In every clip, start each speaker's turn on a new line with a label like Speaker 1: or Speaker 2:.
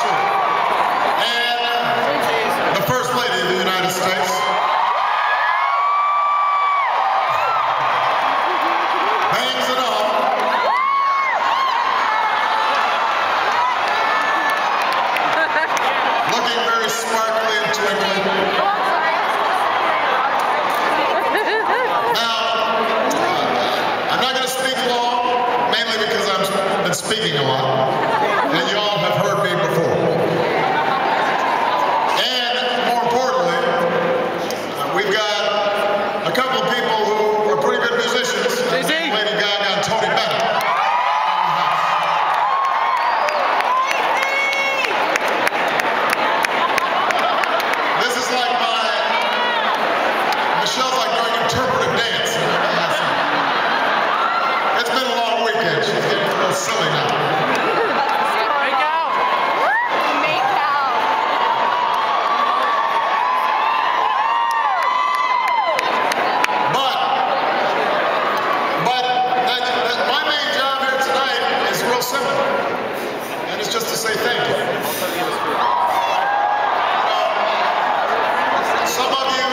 Speaker 1: And the First Lady of the United States. Bangs it all. Looking very sparkly and twinkly. Been speaking a lot, and you all have heard me before. And more importantly, we've got a couple of people who are pretty good musicians, Lady Gaga and Tony Bennett. This is like Michelle's like doing interpretive dance. It's been a long weekend. She's getting a little silly now.
Speaker 2: Make out! Make out!
Speaker 1: But my main job here tonight is real simple. And it's just to say thank you. Some of you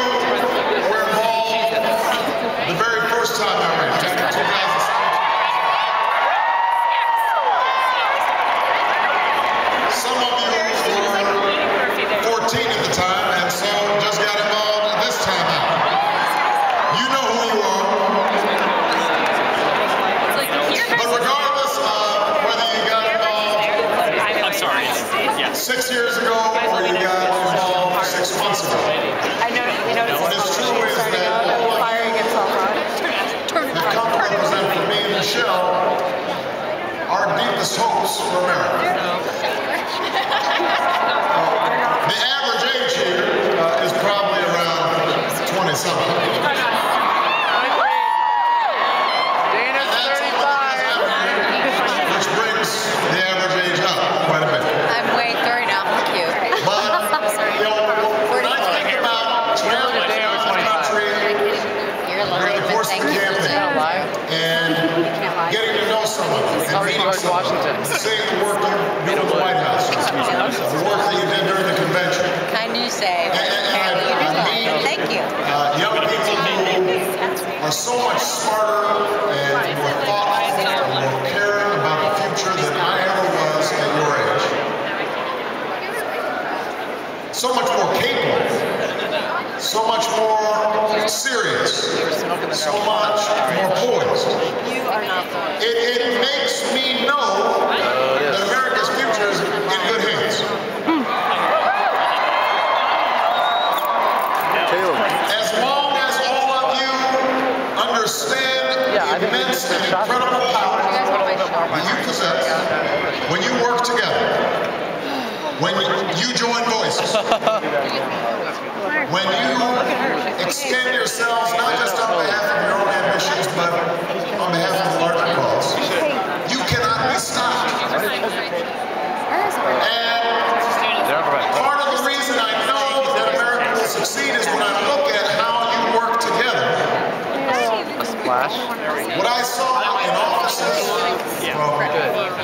Speaker 1: were involved the very first time I ran, back in 2007. Some of you were 14 at the time, and so just got involved this time out. You know who you are. But regardless of whether you got involved
Speaker 3: I'm sorry. Yeah.
Speaker 1: 6 years ago or you got involved 6 months ago, what is true is that the come to represent for me and Michelle our deepest hopes for America. The average age here is probably around 20-something.
Speaker 2: Dana's 35.
Speaker 1: Which brings the average age up quite a bit.
Speaker 4: I'm way 30 now. Cute.
Speaker 1: But, you know, when I think about traveling around the country during the course of the campaign and getting to know someone and meeting someone, seeing the work you do at the White House, the work that you did during the convention.
Speaker 4: Kind of you say, but apparently you do. Thank you.
Speaker 1: Young people who are so much smarter and more thoughtful and more caring about the future than I ever was at your age. So much more capable, so much more serious, so much more poised.
Speaker 4: You are not the
Speaker 1: It makes me know that America's future is in good hands. As long as all of you understand the immense and incredible power that you possess when you work together, when you join voices, when you extend yourselves not just on behalf of your own ambitions, but on behalf of the larger cause, you cannot be stopped. And part of the reason I know that America will succeed is when I look at how you work together. What I saw in offices from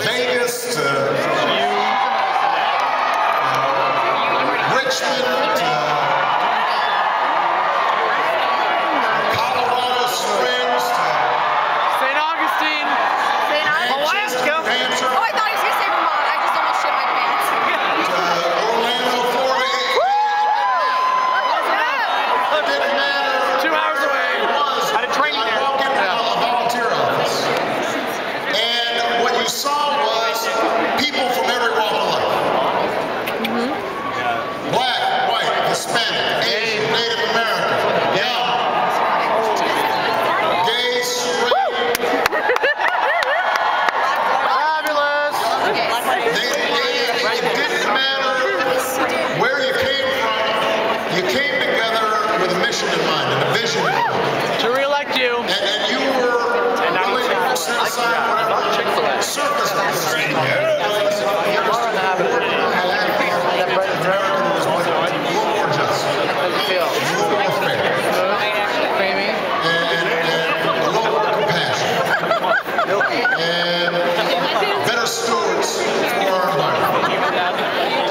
Speaker 1: Vegas to Richmond to Colorado Springs to
Speaker 2: St. Augustine. Alaska.
Speaker 1: Hampshire,
Speaker 4: Oh, I thought he was going to say Vermont. I just almost shit my pants.
Speaker 1: Orlando, Florida. It didn't matter.
Speaker 2: 2 hours away.
Speaker 1: I had a training there. I walked into a volunteer office, and what you saw was people from every walk of life. Black, white, Hispanic, Asian, Native American, young, gay, straight.
Speaker 2: Fabulous.
Speaker 1: It didn't matter where you came from. You came together with a mission in mind and a vision in mind.
Speaker 2: To re-elect you.
Speaker 1: And you were willing to set aside whatever circumstances you had. And better stewards for our environment.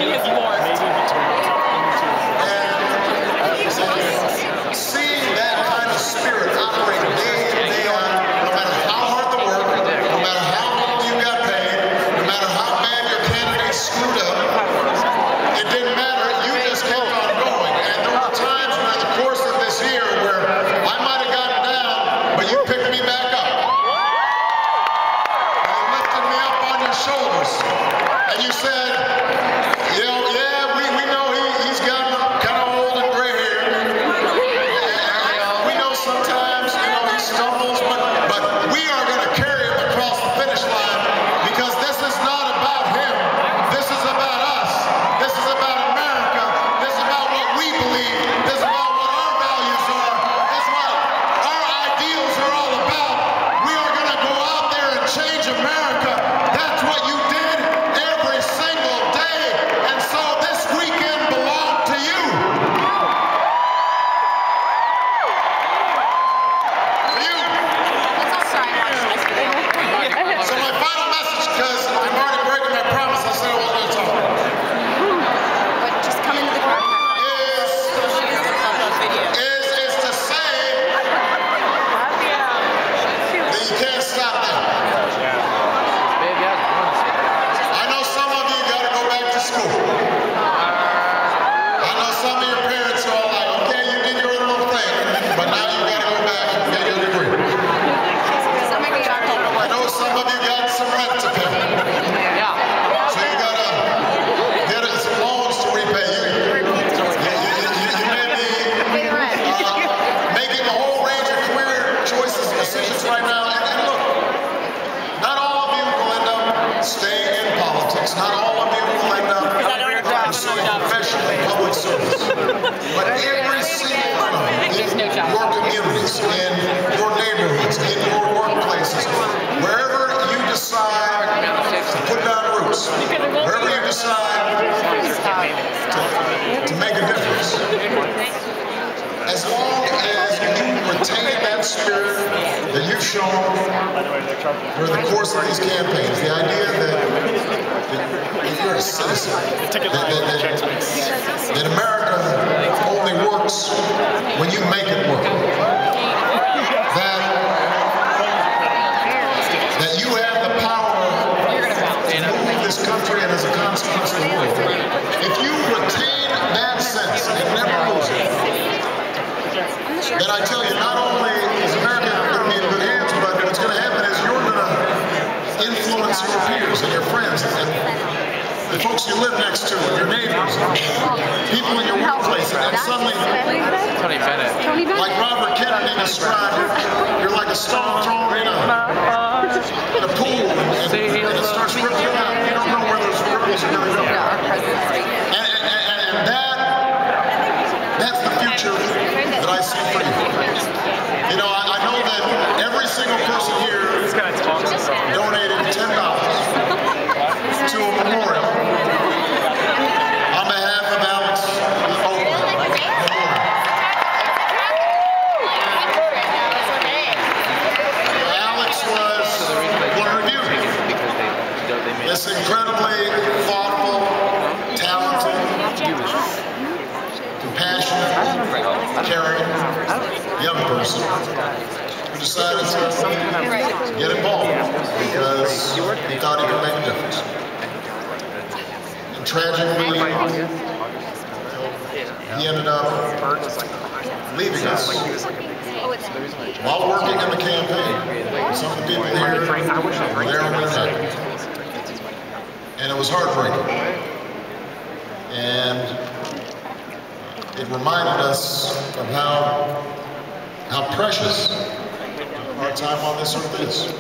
Speaker 1: decide to make a difference, as long as you retain that spirit that you've shown during the course of these campaigns, the idea that you're a citizen, that America only works when you make it work, that you have the power to move this country and as a consequence the world. If you retain that sense and never lose it, then I tell you, not only is America going to be in good hands, but what's going to happen is you're going to influence your peers and your friends and the folks you live next to, and your neighbors, and people in your workplace, and suddenly,
Speaker 2: Tony Bennett.
Speaker 1: like Robert Kennedy described, you're like a stone thrown in a pool, and it starts rippling out. You don't know where those ripples are going to go. And that's the future that I see for you. You know, I know that every single person here donated $10 to a memorial on behalf of Alex Oakland. Alex was one of you. This incredibly thoughtful, talented, compassionate, caring young person who decided to get involved because he thought he could make a difference. And tragically, he ended up leaving us while working in the campaign. Some of the people here were there when it happened. And it was heartbreaking. And it reminded us of how precious our time on this earth is.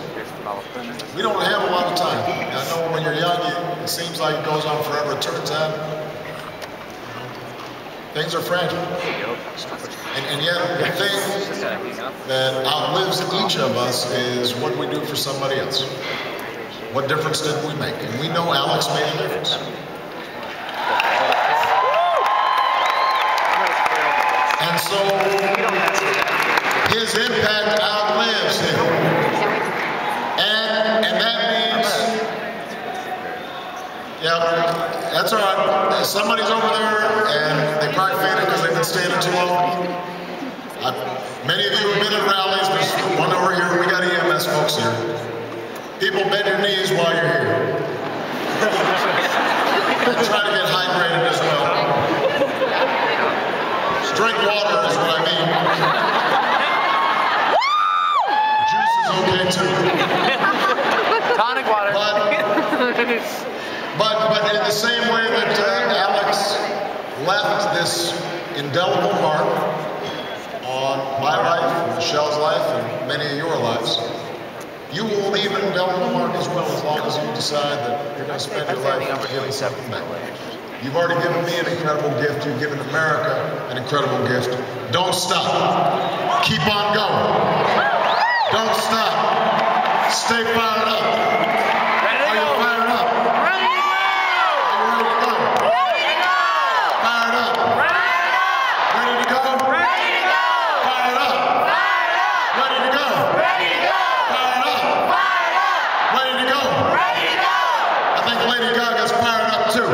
Speaker 1: We don't have a lot of time. I know when you're young, it seems like it goes on forever. It turns out things are fragile. And yet, the thing that outlives each of us is what we do for somebody else. What difference did we make? And we know Alex made a difference. And so, his impact outlives him. And that means, yeah, that's all right. Somebody's over there, and they probably fainted because they've been standing too long. Many of you have been at rallies. There's one over here. We got EMS folks here. People bend your knees while you're here. Try to get hydrated as well. Drink water is what I mean. Juice is okay too.
Speaker 2: Tonic water.
Speaker 1: But in the same way that Alex left this indelible mark on my life, Michelle's life, and many of your lives, you will leave an indelible mark as well, as long as you decide that you're going to spend your life giving something back. You've already given me an incredible gift. You've given America an incredible gift. Don't stop. Keep on going. Don't stop. Stay fired up. Are you fired up? Ready to go. Are you ready to go? Ready to go. Fired up. Ready to go. Ready to go. Fired up. Ready to go. Ready to go. Fired up. Ready to go. Ready to go. I think Lady Gaga's fired up too.